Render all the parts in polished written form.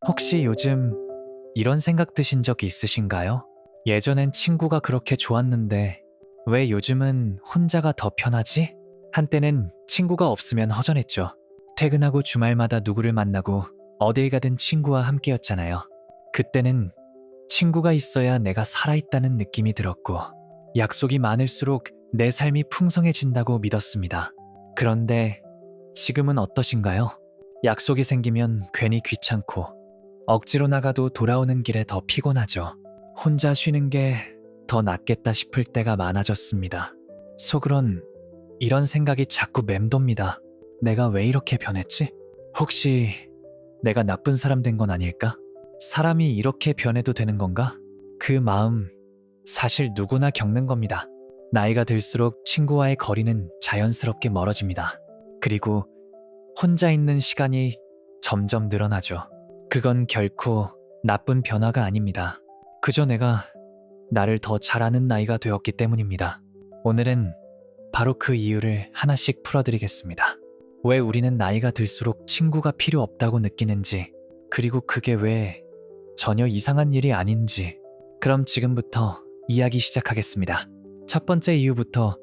혹시 요즘 이런 생각 드신 적 있으신가요? 예전엔 친구가 그렇게 좋았는데 왜 요즘은 혼자가 더 편하지? 한때는 친구가 없으면 허전했죠. 퇴근하고 주말마다 누구를 만나고 어딜 가든 친구와 함께였잖아요. 그때는 친구가 있어야 내가 살아있다는 느낌이 들었고 약속이 많을수록 내 삶이 풍성해진다고 믿었습니다. 그런데 지금은 어떠신가요? 약속이 생기면 괜히 귀찮고 억지로 나가도 돌아오는 길에 더 피곤하죠. 혼자 쉬는 게 더 낫겠다 싶을 때가 많아졌습니다. 속으론 이런 생각이 자꾸 맴돕니다. 내가 왜 이렇게 변했지? 혹시 내가 나쁜 사람 된 건 아닐까? 사람이 이렇게 변해도 되는 건가? 그 마음 사실 누구나 겪는 겁니다. 나이가 들수록 친구와의 거리는 자연스럽게 멀어집니다. 그리고 혼자 있는 시간이 점점 늘어나죠. 그건 결코 나쁜 변화가 아닙니다. 그저 내가 나를 더 잘 아는 나이가 되었기 때문입니다. 오늘은 바로 그 이유를 하나씩 풀어드리겠습니다. 왜 우리는 나이가 들수록 친구가 필요 없다고 느끼는지, 그리고 그게 왜 전혀 이상한 일이 아닌지. 그럼 지금부터 이야기 시작하겠습니다. 첫 번째 이유부터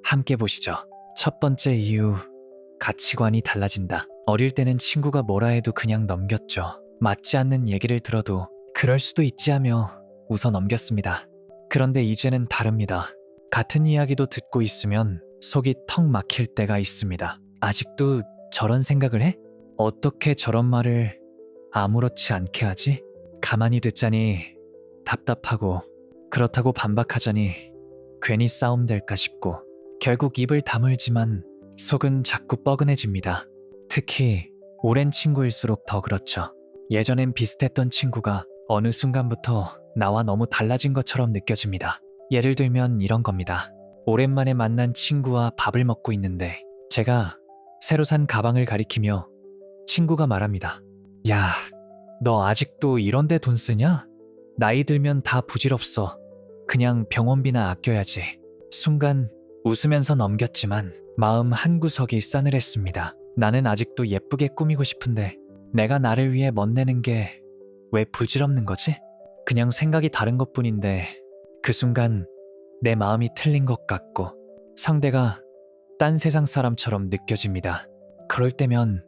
함께 보시죠. 첫 번째 이유, 가치관이 달라진다. 어릴 때는 친구가 뭐라 해도 그냥 넘겼죠. 맞지 않는 얘기를 들어도 그럴 수도 있지 하며 웃어 넘겼습니다. 그런데 이제는 다릅니다. 같은 이야기도 듣고 있으면 속이 턱 막힐 때가 있습니다. 아직도 저런 생각을 해? 어떻게 저런 말을 아무렇지 않게 하지? 가만히 듣자니 답답하고, 그렇다고 반박하자니 괜히 싸움 될까 싶고, 결국 입을 다물지만 속은 자꾸 뻐근해집니다. 특히 오랜 친구일수록 더 그렇죠. 예전엔 비슷했던 친구가 어느 순간부터 나와 너무 달라진 것처럼 느껴집니다. 예를 들면 이런 겁니다. 오랜만에 만난 친구와 밥을 먹고 있는데 제가 새로 산 가방을 가리키며 친구가 말합니다. 야, 너 아직도 이런 데 돈 쓰냐? 나이 들면 다 부질없어. 그냥 병원비나 아껴야지. 순간 웃으면서 넘겼지만 마음 한구석이 싸늘했습니다. 나는 아직도 예쁘게 꾸미고 싶은데 내가 나를 위해 멋내는 게 왜 부질없는 거지? 그냥 생각이 다른 것뿐인데 그 순간 내 마음이 틀린 것 같고 상대가 딴 세상 사람처럼 느껴집니다. 그럴 때면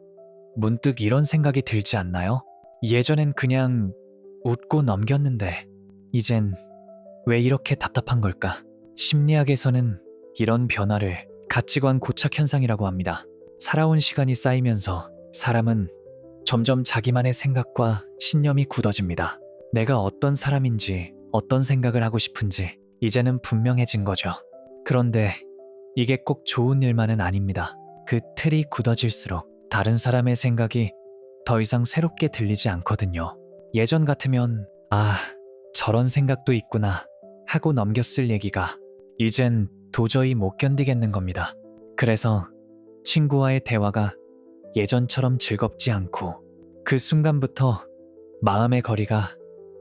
문득 이런 생각이 들지 않나요? 예전엔 그냥 웃고 넘겼는데 이젠 왜 이렇게 답답한 걸까? 심리학에서는 이런 변화를 가치관 고착 현상이라고 합니다. 살아온 시간이 쌓이면서 사람은 점점 자기만의 생각과 신념이 굳어집니다. 내가 어떤 사람인지, 어떤 생각을 하고 싶은지 이제는 분명해진 거죠. 그런데 이게 꼭 좋은 일만은 아닙니다. 그 틀이 굳어질수록 다른 사람의 생각이 더 이상 새롭게 들리지 않거든요. 예전 같으면 저런 생각도 있구나 하고 넘겼을 얘기가 이젠 도저히 못 견디겠는 겁니다. 그래서 친구와의 대화가 예전처럼 즐겁지 않고 그 순간부터 마음의 거리가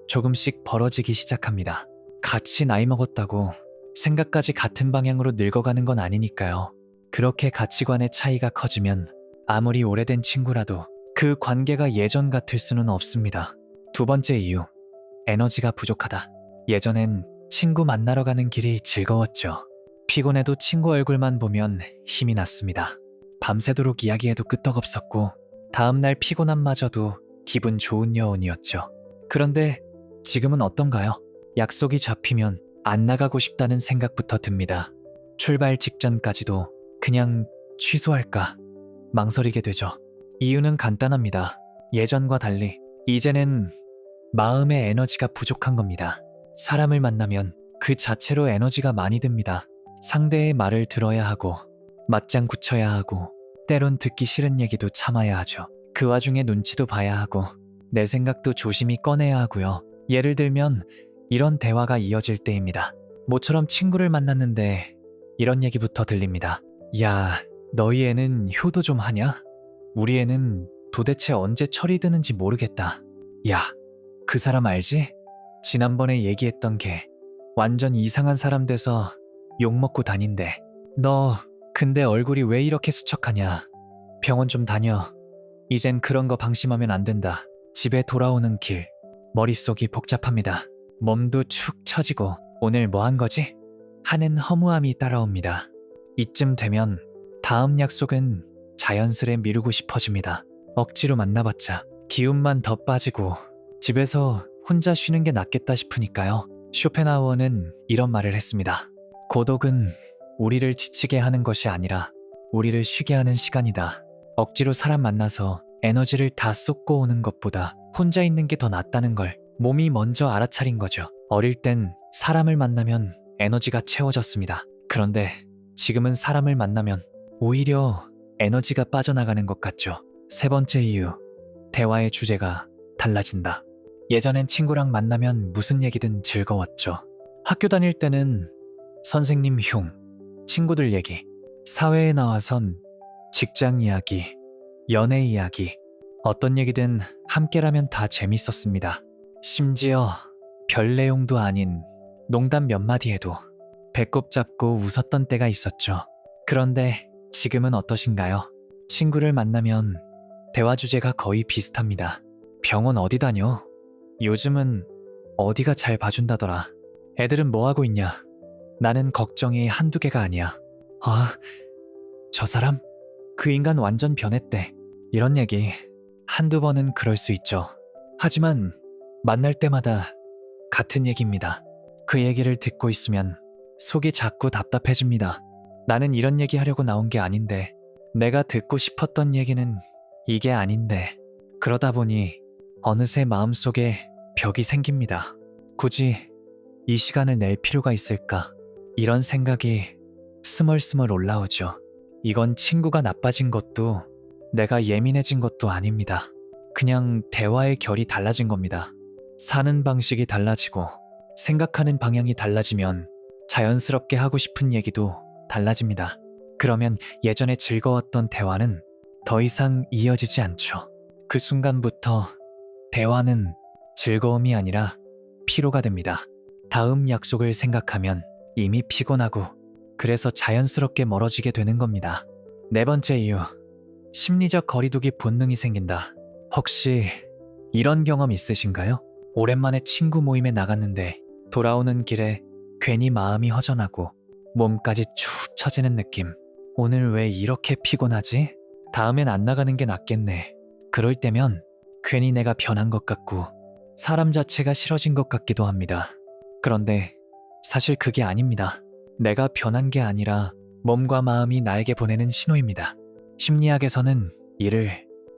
조금씩 벌어지기 시작합니다. 같이 나이 먹었다고 생각까지 같은 방향으로 늙어가는 건 아니니까요. 그렇게 가치관의 차이가 커지면 아무리 오래된 친구라도 그 관계가 예전 같을 수는 없습니다. 두 번째 이유, 에너지가 부족하다. 예전엔 친구 만나러 가는 길이 즐거웠죠. 피곤해도 친구 얼굴만 보면 힘이 났습니다. 밤새도록 이야기해도 끄떡없었고 다음날 피곤함마저도 기분 좋은 여운이었죠. 그런데 지금은 어떤가요? 약속이 잡히면 안 나가고 싶다는 생각부터 듭니다. 출발 직전까지도 그냥 취소할까 망설이게 되죠. 이유는 간단합니다. 예전과 달리 이제는 마음의 에너지가 부족한 겁니다. 사람을 만나면 그 자체로 에너지가 많이 듭니다. 상대의 말을 들어야 하고 맞장 굳혀야 하고 때론 듣기 싫은 얘기도 참아야 하죠. 그 와중에 눈치도 봐야 하고 내 생각도 조심히 꺼내야 하고요. 예를 들면 이런 대화가 이어질 때입니다. 모처럼 친구를 만났는데 이런 얘기부터 들립니다. 야, 너희 애는 효도 좀 하냐? 우리 애는 도대체 언제 철이 드는지 모르겠다. 야, 그 사람 알지? 지난번에 얘기했던 걔 완전 이상한 사람 돼서 욕먹고 다닌대. 너 근데 얼굴이 왜 이렇게 수척하냐? 병원 좀 다녀. 이젠 그런 거 방심하면 안 된다. 집에 돌아오는 길, 머릿속이 복잡합니다. 몸도 축 처지고 오늘 뭐 한 거지? 하는 허무함이 따라옵니다. 이쯤 되면 다음 약속은 자연스레 미루고 싶어집니다. 억지로 만나봤자 기운만 더 빠지고 집에서 혼자 쉬는 게 낫겠다 싶으니까요. 쇼펜하우어는 이런 말을 했습니다. 고독은 우리를 지치게 하는 것이 아니라 우리를 쉬게 하는 시간이다. 억지로 사람 만나서 에너지를 다 쏟고 오는 것보다 혼자 있는 게 더 낫다는 걸 몸이 먼저 알아차린 거죠. 어릴 땐 사람을 만나면 에너지가 채워졌습니다. 그런데 지금은 사람을 만나면 오히려 에너지가 빠져나가는 것 같죠. 세 번째 이유, 대화의 주제가 달라진다. 예전엔 친구랑 만나면 무슨 얘기든 즐거웠죠. 학교 다닐 때는 선생님 흉, 친구들 얘기, 사회에 나와선 직장 이야기, 연애 이야기, 어떤 얘기든 함께라면 다 재밌었습니다. 심지어 별 내용도 아닌 농담 몇 마디에도 배꼽 잡고 웃었던 때가 있었죠. 그런데 지금은 어떠신가요? 친구를 만나면 대화 주제가 거의 비슷합니다. 병원 어디 다녀? 요즘은 어디가 잘 봐준다더라. 애들은 뭐 하고 있냐? 나는 걱정이 한두 개가 아니야. 아, 저 사람? 그 인간 완전 변했대. 이런 얘기 한두 번은 그럴 수 있죠. 하지만 만날 때마다 같은 얘기입니다. 그 얘기를 듣고 있으면 속이 자꾸 답답해집니다. 나는 이런 얘기 하려고 나온 게 아닌데, 내가 듣고 싶었던 얘기는 이게 아닌데, 그러다 보니 어느새 마음속에 벽이 생깁니다. 굳이 이 시간을 낼 필요가 있을까? 이런 생각이 스멀스멀 올라오죠. 이건 친구가 나빠진 것도 내가 예민해진 것도 아닙니다. 그냥 대화의 결이 달라진 겁니다. 사는 방식이 달라지고 생각하는 방향이 달라지면 자연스럽게 하고 싶은 얘기도 달라집니다. 그러면 예전에 즐거웠던 대화는 더 이상 이어지지 않죠. 그 순간부터 대화는 즐거움이 아니라 피로가 됩니다. 다음 약속을 생각하면 이미 피곤하고 그래서 자연스럽게 멀어지게 되는 겁니다. 네 번째 이유, 심리적 거리두기 본능이 생긴다. 혹시 이런 경험 있으신가요? 오랜만에 친구 모임에 나갔는데 돌아오는 길에 괜히 마음이 허전하고 몸까지 축 처지는 느낌. 오늘 왜 이렇게 피곤하지? 다음엔 안 나가는 게 낫겠네. 그럴 때면 괜히 내가 변한 것 같고 사람 자체가 싫어진 것 같기도 합니다. 그런데 사실 그게 아닙니다. 내가 변한 게 아니라 몸과 마음이 나에게 보내는 신호입니다. 심리학에서는 이를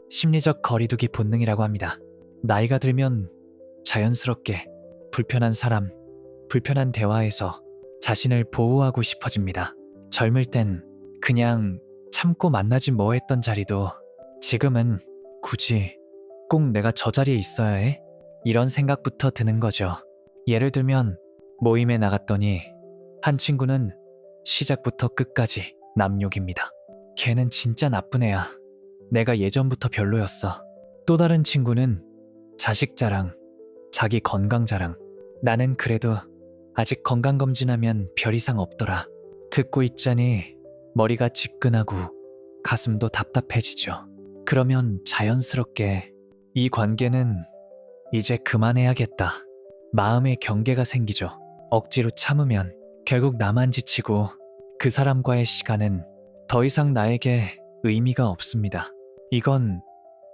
심리적 거리두기 본능이라고 합니다. 나이가 들면 자연스럽게 불편한 사람, 불편한 대화에서 자신을 보호하고 싶어집니다. 젊을 땐 그냥 참고 만나지 뭐 했던 자리도 지금은 굳이 꼭 내가 저 자리에 있어야 해? 이런 생각부터 드는 거죠. 예를 들면 모임에 나갔더니 한 친구는 시작부터 끝까지 남욕입니다. 걔는 진짜 나쁜 애야. 내가 예전부터 별로였어. 또 다른 친구는 자식 자랑, 자기 건강 자랑. 나는 그래도 아직 건강검진하면 별 이상 없더라. 듣고 있자니 머리가 지끈하고 가슴도 답답해지죠. 그러면 자연스럽게 이 관계는 이제 그만해야겠다. 마음의 경계가 생기죠. 억지로 참으면 결국 나만 지치고 그 사람과의 시간은 더 이상 나에게 의미가 없습니다. 이건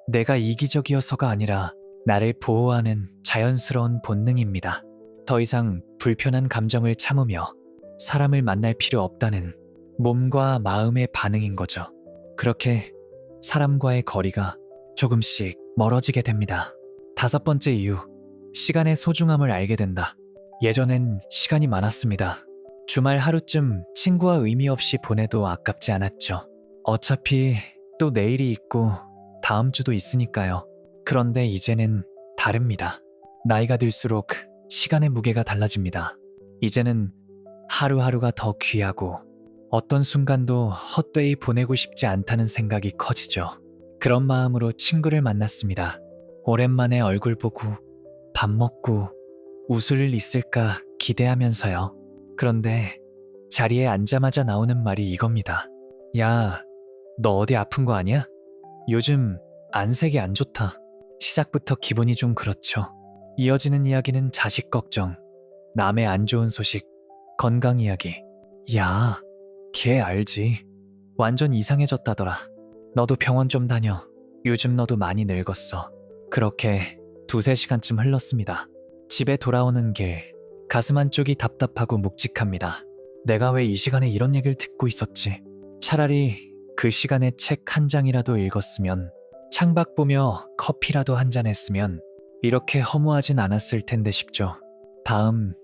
내가 이기적이어서가 아니라 나를 보호하는 자연스러운 본능입니다. 더 이상 불편한 감정을 참으며 사람을 만날 필요 없다는 몸과 마음의 반응인 거죠. 그렇게 사람과의 거리가 조금씩 멀어지게 됩니다. 다섯 번째 이유, 시간의 소중함을 알게 된다. 예전엔 시간이 많았습니다. 주말 하루쯤 친구와 의미 없이 보내도 아깝지 않았죠. 어차피 또 내일이 있고 다음 주도 있으니까요. 그런데 이제는 다릅니다. 나이가 들수록 시간의 무게가 달라집니다. 이제는 하루하루가 더 귀하고 어떤 순간도 헛되이 보내고 싶지 않다는 생각이 커지죠. 그런 마음으로 친구를 만났습니다. 오랜만에 얼굴 보고 밥 먹고 웃을 일 있을까 기대하면서요. 그런데 자리에 앉자마자 나오는 말이 이겁니다. 야, 너 어디 아픈 거 아니야? 요즘 안색이 안 좋다. 시작부터 기분이 좀 그렇죠. 이어지는 이야기는 자식 걱정, 남의 안 좋은 소식, 건강 이야기. 야, 걔 알지? 완전 이상해졌다더라. 너도 병원 좀 다녀. 요즘 너도 많이 늙었어. 그렇게 두세 시간쯤 흘렀습니다. 집에 돌아오는 길, 가슴 한쪽이 답답하고 묵직합니다. 내가 왜 이 시간에 이런 얘기를 듣고 있었지? 차라리 그 시간에 책 한 장이라도 읽었으면, 창밖 보며 커피라도 한 잔 했으면 이렇게 허무하진 않았을 텐데 싶죠. 다음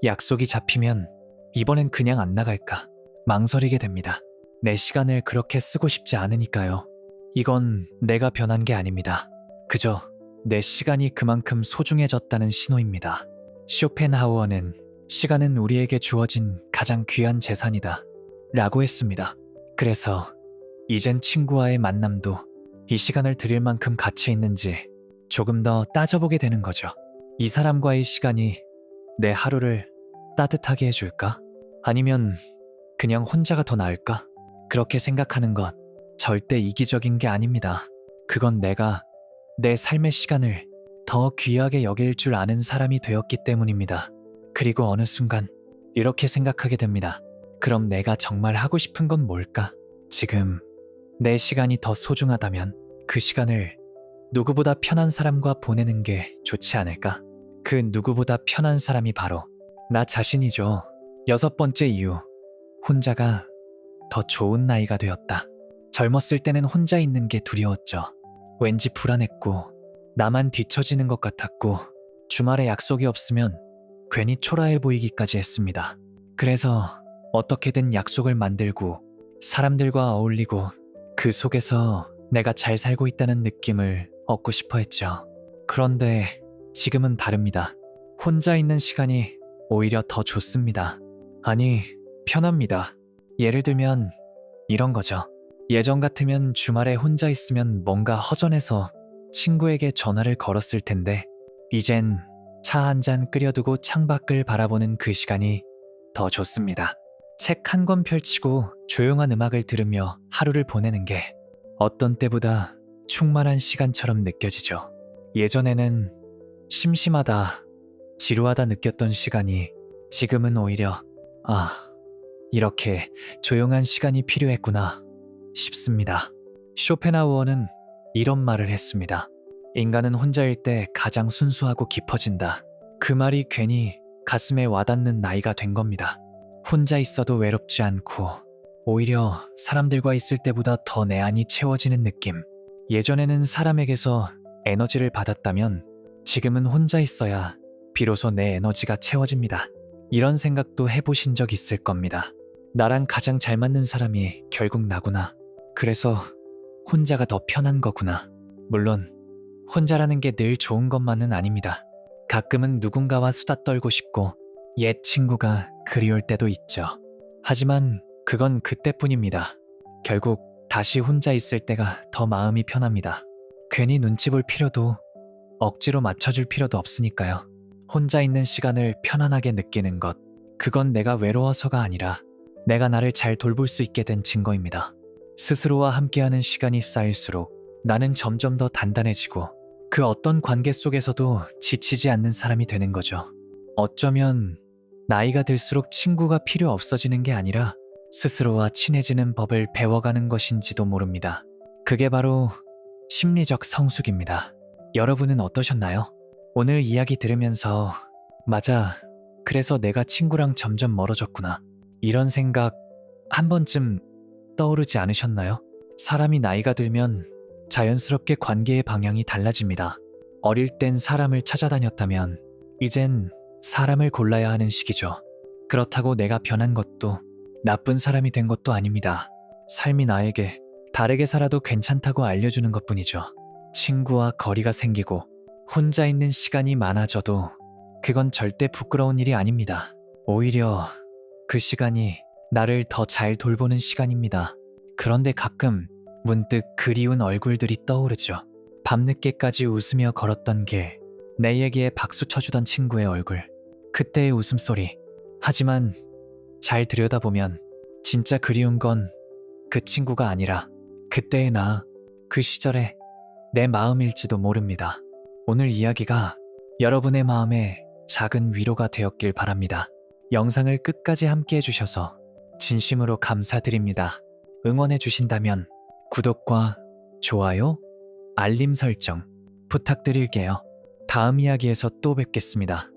약속이 잡히면 이번엔 그냥 안 나갈까 망설이게 됩니다. 내 시간을 그렇게 쓰고 싶지 않으니까요. 이건 내가 변한 게 아닙니다. 그저 내 시간이 그만큼 소중해졌다는 신호입니다. 쇼펜하우어는 시간은 우리에게 주어진 가장 귀한 재산이다 라고 했습니다. 그래서 이젠 친구와의 만남도 이 시간을 드릴 만큼 가치 있는지 조금 더 따져보게 되는 거죠. 이 사람과의 시간이 내 하루를 따뜻하게 해줄까? 아니면 그냥 혼자가 더 나을까? 그렇게 생각하는 것 절대 이기적인 게 아닙니다. 그건 내가 내 삶의 시간을 더 귀하게 여길 줄 아는 사람이 되었기 때문입니다. 그리고 어느 순간 이렇게 생각하게 됩니다. 그럼 내가 정말 하고 싶은 건 뭘까? 지금 내 시간이 더 소중하다면 그 시간을 누구보다 편한 사람과 보내는 게 좋지 않을까? 그 누구보다 편한 사람이 바로 나 자신이죠. 6번째 이유, 혼자가 더 좋은 나이가 되었다. 젊었을 때는 혼자 있는 게 두려웠죠. 왠지 불안했고 나만 뒤처지는 것 같았고 주말에 약속이 없으면 괜히 초라해 보이기까지 했습니다. 그래서 어떻게든 약속을 만들고 사람들과 어울리고 그 속에서 내가 잘 살고 있다는 느낌을 얻고 싶어 했죠. 그런데 지금은 다릅니다. 혼자 있는 시간이 오히려 더 좋습니다. 아니, 편합니다. 예를 들면 이런 거죠. 예전 같으면 주말에 혼자 있으면 뭔가 허전해서 친구에게 전화를 걸었을 텐데 이젠 차 한 잔 끓여두고 창밖을 바라보는 그 시간이 더 좋습니다. 책 한 권 펼치고 조용한 음악을 들으며 하루를 보내는 게 어떤 때보다 충만한 시간처럼 느껴지죠. 예전에는 심심하다, 지루하다 느꼈던 시간이 지금은 오히려 이렇게 조용한 시간이 필요했구나 싶습니다. 쇼펜하우어는 이런 말을 했습니다. 인간은 혼자일 때 가장 순수하고 깊어진다. 그 말이 괜히 가슴에 와닿는 나이가 된 겁니다. 혼자 있어도 외롭지 않고 오히려 사람들과 있을 때보다 더 내 안이 채워지는 느낌. 예전에는 사람에게서 에너지를 받았다면 지금은 혼자 있어야 비로소 내 에너지가 채워집니다. 이런 생각도 해보신 적 있을 겁니다. 나랑 가장 잘 맞는 사람이 결국 나구나. 그래서 혼자가 더 편한 거구나. 물론 혼자라는 게 늘 좋은 것만은 아닙니다. 가끔은 누군가와 수다 떨고 싶고 옛 친구가 그리울 때도 있죠. 하지만 그건 그때뿐입니다. 결국 다시 혼자 있을 때가 더 마음이 편합니다. 괜히 눈치 볼 필요도 억지로 맞춰줄 필요도 없으니까요. 혼자 있는 시간을 편안하게 느끼는 것, 그건 내가 외로워서가 아니라 내가 나를 잘 돌볼 수 있게 된 증거입니다. 스스로와 함께하는 시간이 쌓일수록 나는 점점 더 단단해지고 그 어떤 관계 속에서도 지치지 않는 사람이 되는 거죠. 어쩌면 나이가 들수록 친구가 필요 없어지는 게 아니라 스스로와 친해지는 법을 배워가는 것인지도 모릅니다. 그게 바로 심리적 성숙입니다. 여러분은 어떠셨나요? 오늘 이야기 들으면서 맞아, 그래서 내가 친구랑 점점 멀어졌구나. 이런 생각 한 번쯤 떠오르지 않으셨나요? 사람이 나이가 들면 자연스럽게 관계의 방향이 달라집니다. 어릴 땐 사람을 찾아다녔다면 이젠 사람을 골라야 하는 시기죠. 그렇다고 내가 변한 것도 나쁜 사람이 된 것도 아닙니다. 삶이 나에게 다르게 살아도 괜찮다고 알려주는 것뿐이죠. 친구와 거리가 생기고 혼자 있는 시간이 많아져도 그건 절대 부끄러운 일이 아닙니다. 오히려 그 시간이 나를 더 잘 돌보는 시간입니다. 그런데 가끔 문득 그리운 얼굴들이 떠오르죠. 밤늦게까지 웃으며 걸었던 길, 내 얘기에 박수 쳐주던 친구의 얼굴, 그때의 웃음소리. 하지만 잘 들여다보면 진짜 그리운 건 그 친구가 아니라 그때의 나, 그 시절에 내 마음일지도 모릅니다. 오늘 이야기가 여러분의 마음에 작은 위로가 되었길 바랍니다. 영상을 끝까지 함께 해주셔서 진심으로 감사드립니다. 응원해 주신다면 구독과 좋아요, 알림 설정 부탁드릴게요. 다음 이야기에서 또 뵙겠습니다.